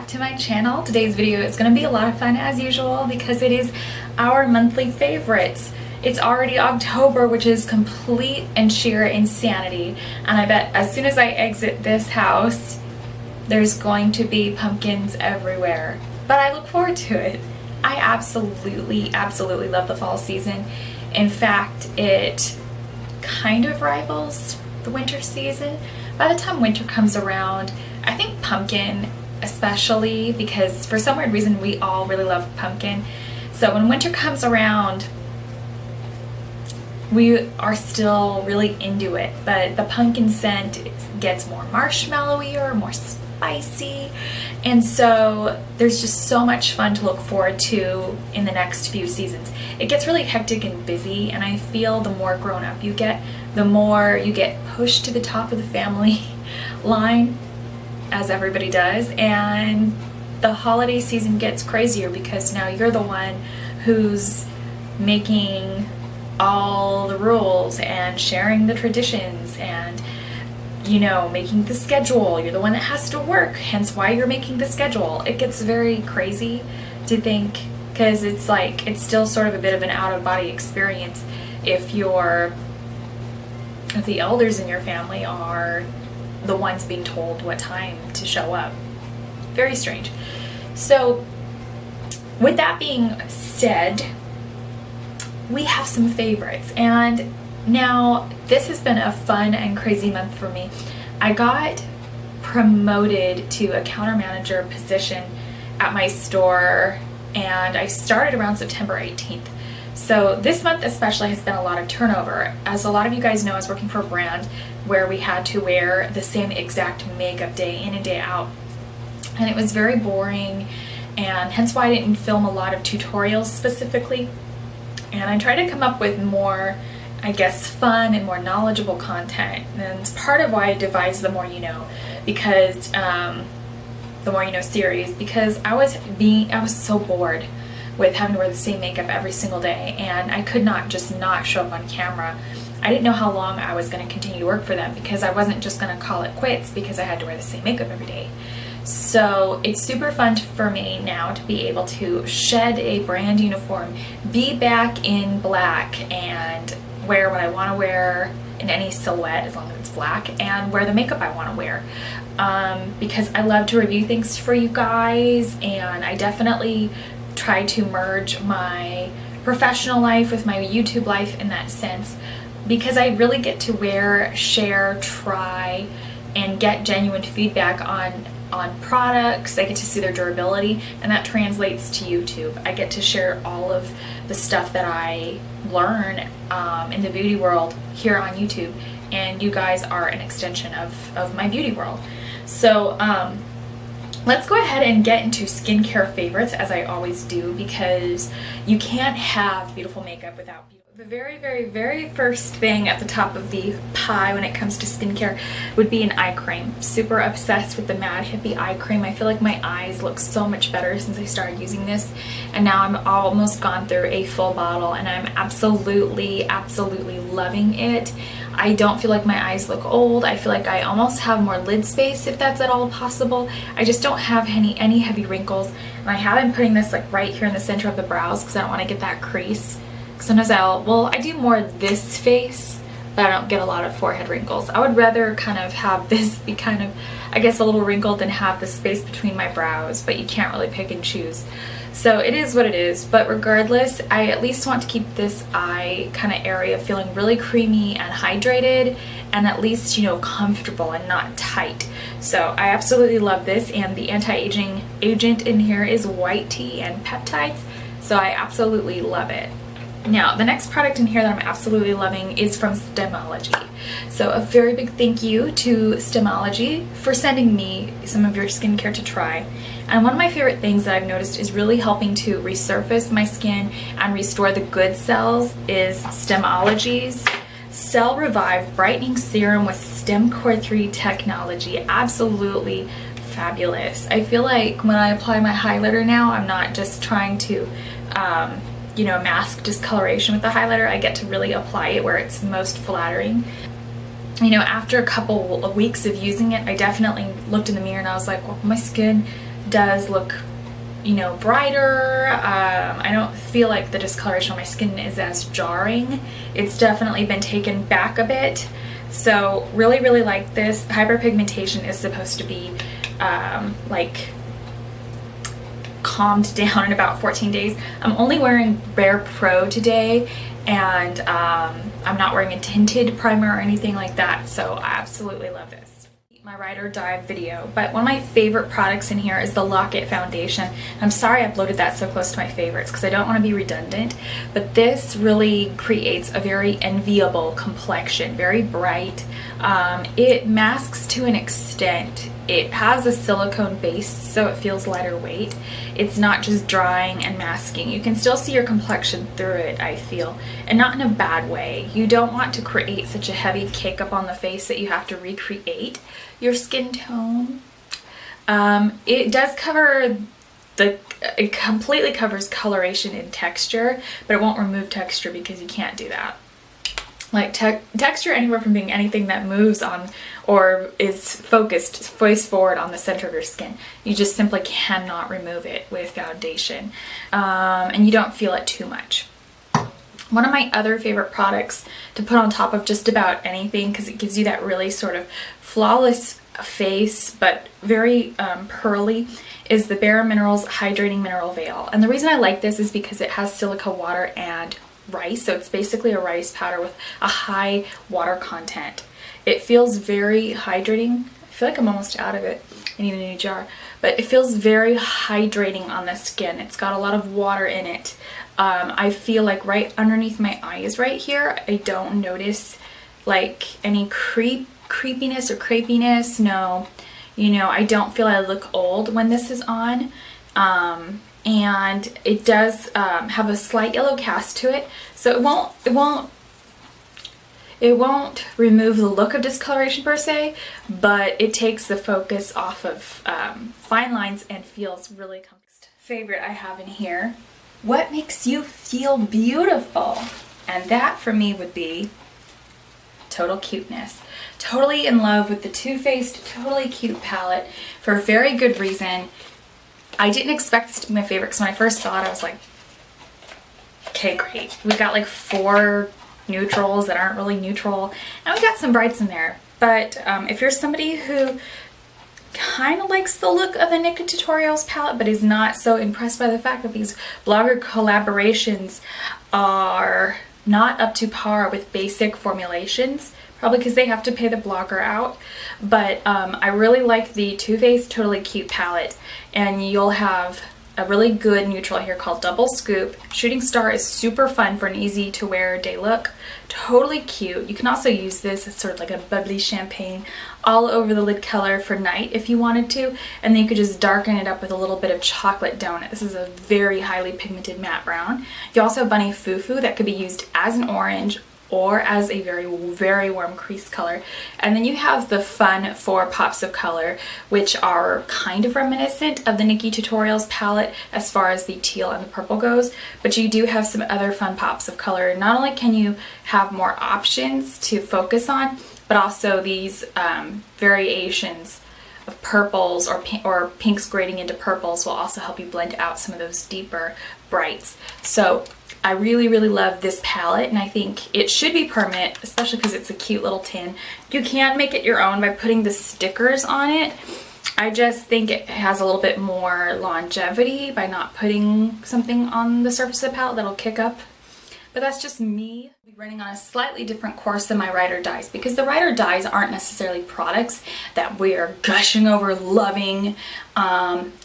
to my channel. Today's video is going to be a lot of fun as usual because it is our monthly favorites. It's already October, which is complete and sheer insanity, and I bet as soon as I exit this house there's going to be pumpkins everywhere, but I look forward to it. I absolutely love the fall season. In fact, it kind of rivals the winter season. By the time winter comes around, I think pumpkin especially, because for some weird reason we all really love pumpkin. So when winter comes around, we are still really into it, but the pumpkin scent gets more marshmallowier, more spicy, and so there's just so much fun to look forward to in the next few seasons. It gets really hectic and busy, and I feel the more grown up you get, the more you get pushed to the top of the family line, as everybody does, and the holiday season gets crazier because now you're the one who's making all the rules and sharing the traditions and, you know, making the schedule. You're the one that has to work, hence why you're making the schedule. It gets very crazy to think, because it's like, it's still sort of a bit of an out-of-body experience if the elders in your family are the ones being told what time to show up. Very strange. So with that being said, we have some favorites, and now this has been a fun and crazy month for me. I got promoted to a counter manager position at my store, and I started around September 18th. So this month especially has been a lot of turnover. As a lot of you guys know, I was working for a brand where we had to wear the same exact makeup day in and day out, and it was very boring, and hence why I didn't film a lot of tutorials specifically. And I tried to come up with more, I guess, fun and more knowledgeable content, and it's part of why I devised the More You Know, because the More You Know series, because I was so bored with having to wear the same makeup every single day, and I could not just not show up on camera. I didn't know how long I was going to continue to work for them, because I wasn't just going to call it quits because I had to wear the same makeup every day. So it's super fun for me now to be able to shed a brand uniform, be back in black, and wear what I want to wear in any silhouette as long as it's black, and wear the makeup I want to wear. Because I love to review things for you guys, and I definitely try to merge my professional life with my YouTube life in that sense, because I really get to wear, share, try, and get genuine feedback on products. I get to see their durability, and that translates to YouTube. I get to share all of the stuff that I learn in the beauty world here on YouTube, and you guys are an extension of my beauty world. So let's go ahead and get into skincare favorites, as I always do, because you can't have beautiful makeup without beauty. The very first thing at the top of the pie when it comes to skincare would be an eye cream. Super obsessed with the Mad Hippie eye cream. I feel like my eyes look so much better since I started using this, and now I'm almost gone through a full bottle, and I'm absolutely loving it. I don't feel like my eyes look old. I feel like I almost have more lid space, if that's at all possible. I just don't have any heavy wrinkles, and I have been putting this like right here in the center of the brows because I don't want to get that crease. Sometimes I do more this face, but I don't get a lot of forehead wrinkles. I would rather kind of have this be kind of, I guess, a little wrinkled than have the space between my brows, but you can't really pick and choose. So it is what it is, but regardless, I at least want to keep this eye kind of area feeling really creamy and hydrated, and at least, you know, comfortable and not tight. So I absolutely love this, and the anti-aging agent in here is white tea and peptides, so I absolutely love it. Now, the next product in here that I'm absolutely loving is from Stemology. So a very big thank you to Stemology for sending me some of your skincare to try. And one of my favorite things that I've noticed is really helping to resurface my skin and restore the good cells is Stemology's Cell Revive Brightening Serum with Stem Core 3 technology. Absolutely fabulous. I feel like when I apply my highlighter now, I'm not just trying to you know, mask discoloration with the highlighter. I get to really apply it where it's most flattering. You know, after a couple of weeks of using it, I definitely looked in the mirror and I was like, well, my skin does look, you know, brighter. I don't feel like the discoloration on my skin is as jarring. It's definitely been taken back a bit. So really, really like this. Hyperpigmentation is supposed to be like calmed down in about 14 days. I'm only wearing Bare Pro today, and I'm not wearing a tinted primer or anything like that, so I absolutely love this. My ride or die video, but one of my favorite products in here is the Lock It foundation. I'm sorry I uploaded that so close to my favorites because I don't want to be redundant, but this really creates a very enviable complexion, very bright. It masks to an extent. It has a silicone base, so it feels lighter weight. It's not just drying and masking. You can still see your complexion through it, I feel, and not in a bad way. You don't want to create such a heavy cake up on the face that you have to recreate your skin tone. It does cover it completely covers coloration and texture, but it won't remove texture because you can't do that. Like texture anywhere from being anything that moves on or is focused face forward on the center of your skin. You just simply cannot remove it with foundation, and you don't feel it too much. One of my other favorite products to put on top of just about anything, because it gives you that really sort of flawless face but very pearly, is the BareMinerals Hydrating Mineral Veil. And the reason I like this is because it has silica water and rice, so it's basically a rice powder with a high water content. It feels very hydrating. I feel like I'm almost out of it. I need a new jar. But it feels very hydrating on the skin. It's got a lot of water in it. I feel like right underneath my eyes right here, I don't notice like any creepiness or crepiness. No, you know, I don't feel I look old when this is on. And it does have a slight yellow cast to it, so it won't remove the look of discoloration per se, but it takes the focus off of fine lines and feels really comfortable. Favorite I have in here, what makes you feel beautiful? And that for me would be Total Cuteness. Totally in love with the Too Faced Totally Cute palette for a very good reason. I didn't expect this to be my favorite because when I first saw it, I was like, okay, great. We got like 4 neutrals that aren't really neutral, and we got some brights in there. But if you're somebody who kind of likes the look of the Nikki Tutorials palette but is not so impressed by the fact that these blogger collaborations are not up to par with basic formulations, probably because they have to pay the blogger out, but I really like the Too Faced Totally Cute palette, and you'll have a really good neutral here called Double Scoop. Shooting Star is super fun for an easy to wear day look. Totally cute. You can also use this as sort of like a bubbly champagne all over the lid color for night if you wanted to, and then you could just darken it up with a little bit of chocolate donut. This is a very highly pigmented matte brown. You also have Bunny Fufu that could be used as an orange or as a very, very warm crease color. And then you have the fun 4 pops of color, which are kind of reminiscent of the Nikki Tutorials palette as far as the teal and the purple goes, but you do have some other fun pops of color. Not only can you have more options to focus on, but also these variations of purples or pinks grading into purples will also help you blend out some of those deeper brights. So I really, really love this palette, and I think it should be permanent, especially because it's a cute little tin. You can make it your own by putting the stickers on it. I just think it has a little bit more longevity by not putting something on the surface of the palette that'll kick up. But that's just me. I'll be running on a slightly different course than my Ride or Dies, because the Ride or Dies aren't necessarily products that we are gushing over loving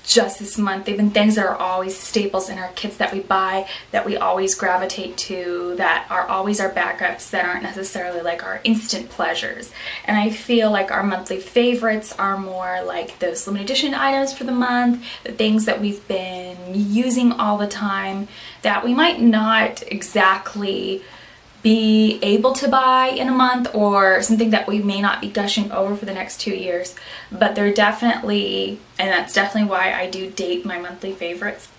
just this month. They've been things that are always staples in our kits that we buy, that we always gravitate to, that are always our backups, that aren't necessarily like our instant pleasures. And I feel like our monthly favorites are more like those limited edition items for the month, the things that we've been using all the time, that we might not exactly be able to buy in a month, or something that we may not be gushing over for the next 2 years, but they're definitely, and that's definitely why I do date my monthly favorites,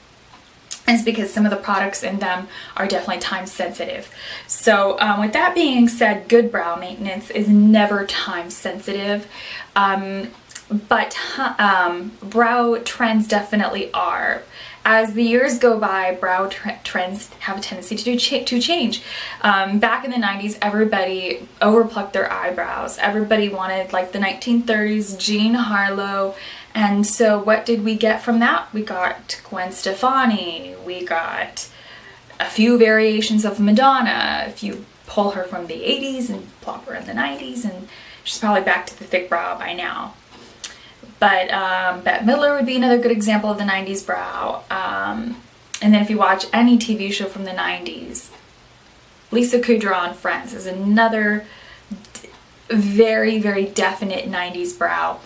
is because some of the products in them are definitely time sensitive. So with that being said, good brow maintenance is never time sensitive. But brow trends definitely are. As the years go by, brow trends have a tendency to change. Back in the 90s, everybody overplucked their eyebrows. Everybody wanted like the 1930s Jean Harlow. And so what did we get from that? We got Gwen Stefani. We got a few variations of Madonna. If you pull her from the 80s and plop her in the 90s, and she's probably back to the thick brow by now. But Bette Midler would be another good example of the 90s brow. And then if you watch any TV show from the 90s, Lisa Kudrow on Friends is another very, very definite 90s brow.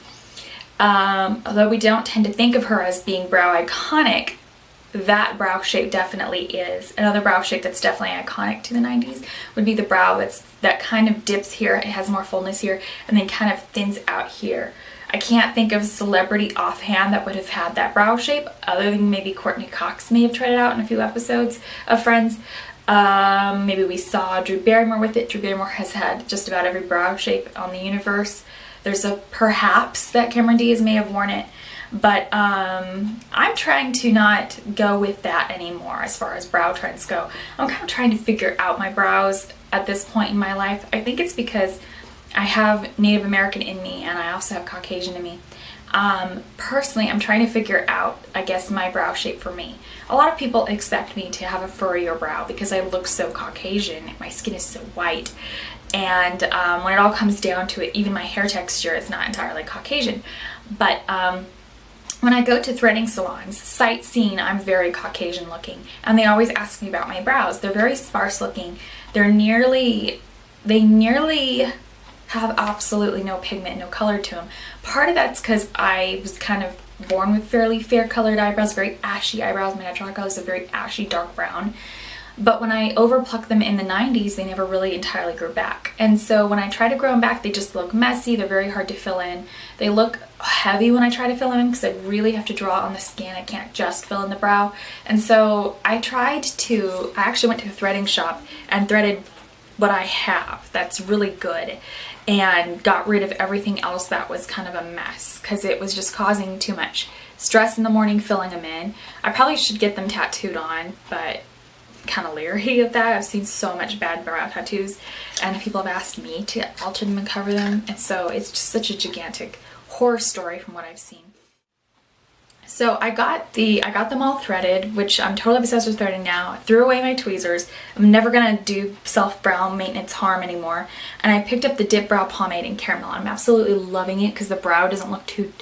Although we don't tend to think of her as being brow iconic, that brow shape definitely is. Another brow shape that's definitely iconic to the 90s would be the brow that kind of dips here, it has more fullness here, and then kind of thins out here. I can't think of a celebrity offhand that would have had that brow shape, other than maybe Courtney Cox may have tried it out in a few episodes of Friends. Maybe we saw Drew Barrymore with it. Drew Barrymore has had just about every brow shape on the universe. There's a perhaps that Cameron Diaz may have worn it. But I'm trying to not go with that anymore as far as brow trends go. I'm kind of trying to figure out my brows at this point in my life. I think it's because I have Native American in me and I also have Caucasian in me. Personally, I'm trying to figure out, I guess, my brow shape for me. A lot of people expect me to have a furrier brow because I look so Caucasian. My skin is so white. And when it all comes down to it, even my hair texture is not entirely Caucasian. But when I go to threading salons, sight seen, I'm very Caucasian looking. And they always ask me about my brows. They're very sparse looking. They nearly have absolutely no pigment, no color to them. Part of that's because I was kind of born with fairly fair colored eyebrows, very ashy eyebrows. My natural color is a very ashy dark brown. But when I overplucked them in the 90s, they never really entirely grew back. And so when I try to grow them back, they just look messy. They're very hard to fill in. They look heavy when I try to fill them in because I really have to draw on the skin. I can't just fill in the brow. And so I actually went to a threading shop and threaded what I have that's really good and got rid of everything else that was kind of a mess because it was just causing too much stress in the morning filling them in. I probably should get them tattooed on, but kind of leery of that. I've seen so much bad brow tattoos and people have asked me to alter them and cover them, and so it's just such a gigantic horror story from what I've seen. So I got them all threaded, which I'm totally obsessed with threading now. I threw away my tweezers. I'm never gonna do self brow maintenance harm anymore. And I picked up the Dip Brow Pomade in Caramel. I'm absolutely loving it because the brow doesn't look too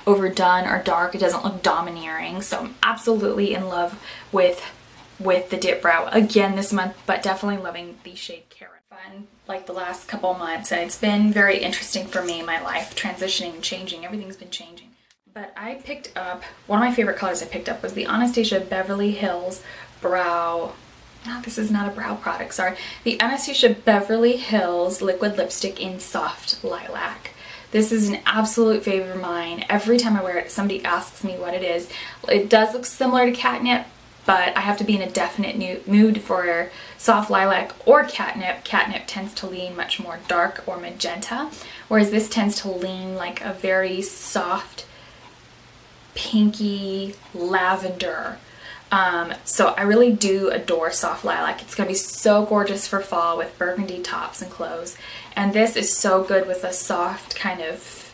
overdone or dark. It doesn't look domineering. So I'm absolutely in love with the Dip Brow again this month, but definitely loving the shade Carrot. Fun like the last couple months, and it's been very interesting for me in my life, transitioning and changing. Everything's been changing. But I picked up, one of my favorite colors I picked up was the Anastasia Beverly Hills Brow, this is not a brow product, sorry. The Anastasia Beverly Hills Liquid Lipstick in Soft Lilac. This is an absolute favorite of mine. Every time I wear it, somebody asks me what it is. It does look similar to catnip, but I have to be in a definite mood for soft lilac or catnip. Catnip tends to lean much more dark or magenta, whereas this tends to lean like a very soft, pinky lavender. So I really do adore soft lilac. It's gonna be so gorgeous for fall with burgundy tops and clothes. And this is so good with a soft kind of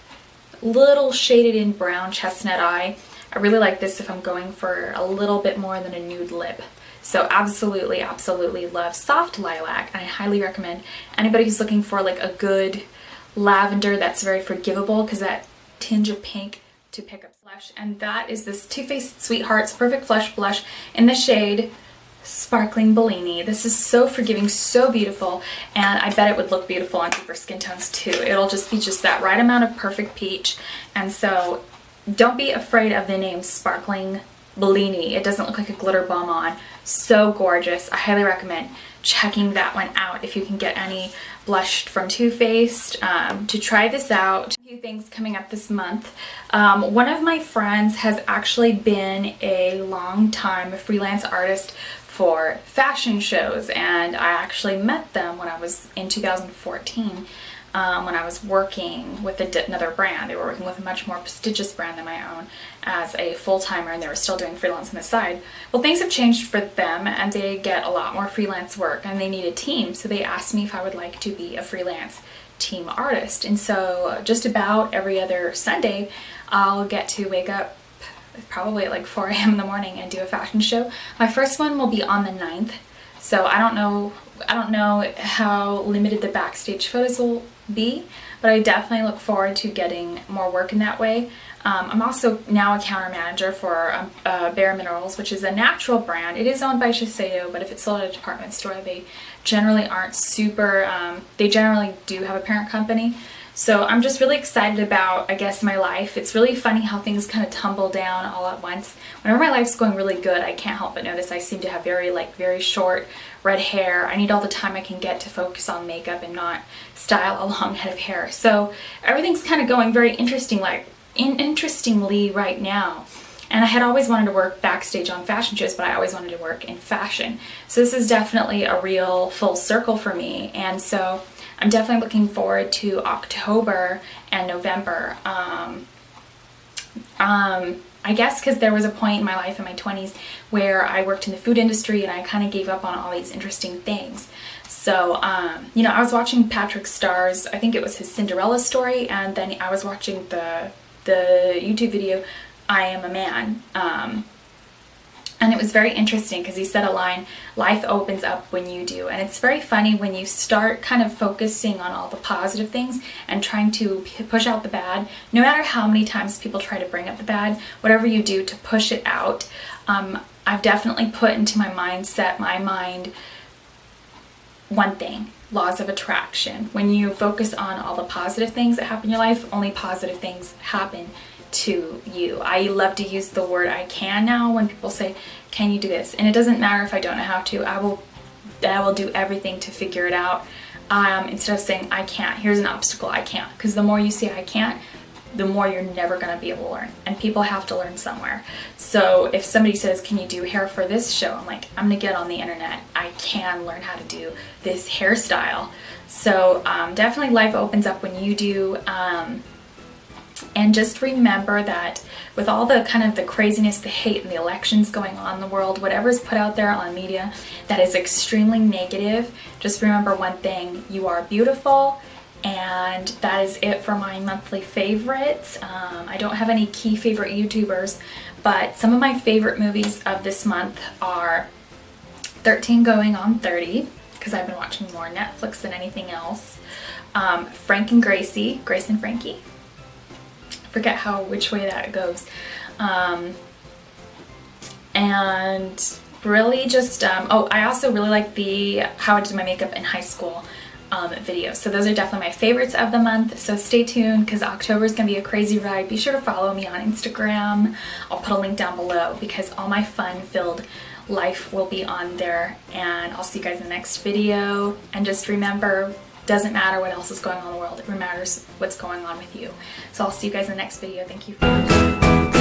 little shaded in brown chestnut eye. I really like this if I'm going for a little bit more than a nude lip. So absolutely, absolutely love soft lilac. And I highly recommend anybody who's looking for like a good lavender that's very forgivable, because that tinge of pink, to pick up blush. And that is this Too Faced Sweethearts Perfect Flush Blush in the shade Sparkling Bellini. This is so forgiving, so beautiful, and I bet it would look beautiful on deeper skin tones too. It'll just be just that right amount of perfect peach. And so don't be afraid of the name Sparkling Bellini. It doesn't look like a glitter bomb on. So gorgeous. I highly recommend checking that one out if you can get any blush from Too Faced to try this out. A few things coming up this month. One of my friends has actually been a long time freelance artist for fashion shows, and I actually met them when I was in 2014 when I was working with another brand. They were working with a much more prestigious brand than my own as a full-timer, and they were still doing freelance on the side. Well, things have changed for them, and they get a lot more freelance work, and they need a team, so they asked me if I would like to be a freelance team artist. And so just about every other Sunday, I'll get to wake up probably at like 4 a.m. in the morning and do a fashion show. My first one will be on the 9th, so I don't know how limited the backstage photos will be, but I definitely look forward to getting more work in that way. I'm also now a counter manager for BareMinerals, which is a natural brand. It is owned by Shiseido, but if it's sold at a department store, they generally aren't super, they generally do have a parent company. So I'm just really excited about, I guess, my life. It's really funny how things kind of tumble down all at once. Whenever my life's going really good, I can't help but notice I seem to have very short red hair. I need all the time I can get to focus on makeup and not style a long head of hair. So everything's kind of going very interestingly right now. And I had always wanted to work backstage on fashion shows, but I always wanted to work in fashion. So this is definitely a real full circle for me. And so I'm definitely looking forward to October and November. I guess because there was a point in my life in my 20s where I worked in the food industry and I kind of gave up on all these interesting things. So, you know, I was watching Patrick Starr's, I think it was his Cinderella story, and then I was watching the YouTube video, I Am a Man. And it was very interesting because he said a line, life opens up when you do. And it's very funny when you start kind of focusing on all the positive things and trying to push out the bad. No matter how many times people try to bring up the bad, whatever you do to push it out, I've definitely put into my mindset, my mind, one thing: laws of attraction. When you focus on all the positive things that happen in your life, only positive things happen to you. I love to use the word I can now when people say, can you do this? And it doesn't matter if I don't know how to. I will do everything to figure it out. Instead of saying I can't, here's an obstacle, I can't. Because the more you say I can't, the more you're never going to be able to learn. And people have to learn somewhere. So if somebody says, can you do hair for this show? I'm like, I'm going to get on the internet. I can learn how to do this hairstyle. So definitely life opens up when you do. And just remember that with all the kind of the craziness, the hate, and the elections going on in the world, whatever's put out there on media that is extremely negative, just remember one thing: you are beautiful. And that is it for my monthly favorites. I don't have any key favorite YouTubers, but some of my favorite movies of this month are 13 Going on 30, because I've been watching more Netflix than anything else. Frank and Gracie, Grace and Frankie. Forget which way that goes. And really just, I also really like the How I Did My Makeup in High School videos. So those are definitely my favorites of the month. So stay tuned because October is going to be a crazy ride. Be sure to follow me on Instagram. I'll put a link down below because all my fun-filled life will be on there. And I'll see you guys in the next video. And just remember, doesn't matter what else is going on in the world. It matters what's going on with you. So I'll see you guys in the next video. Thank you for watching.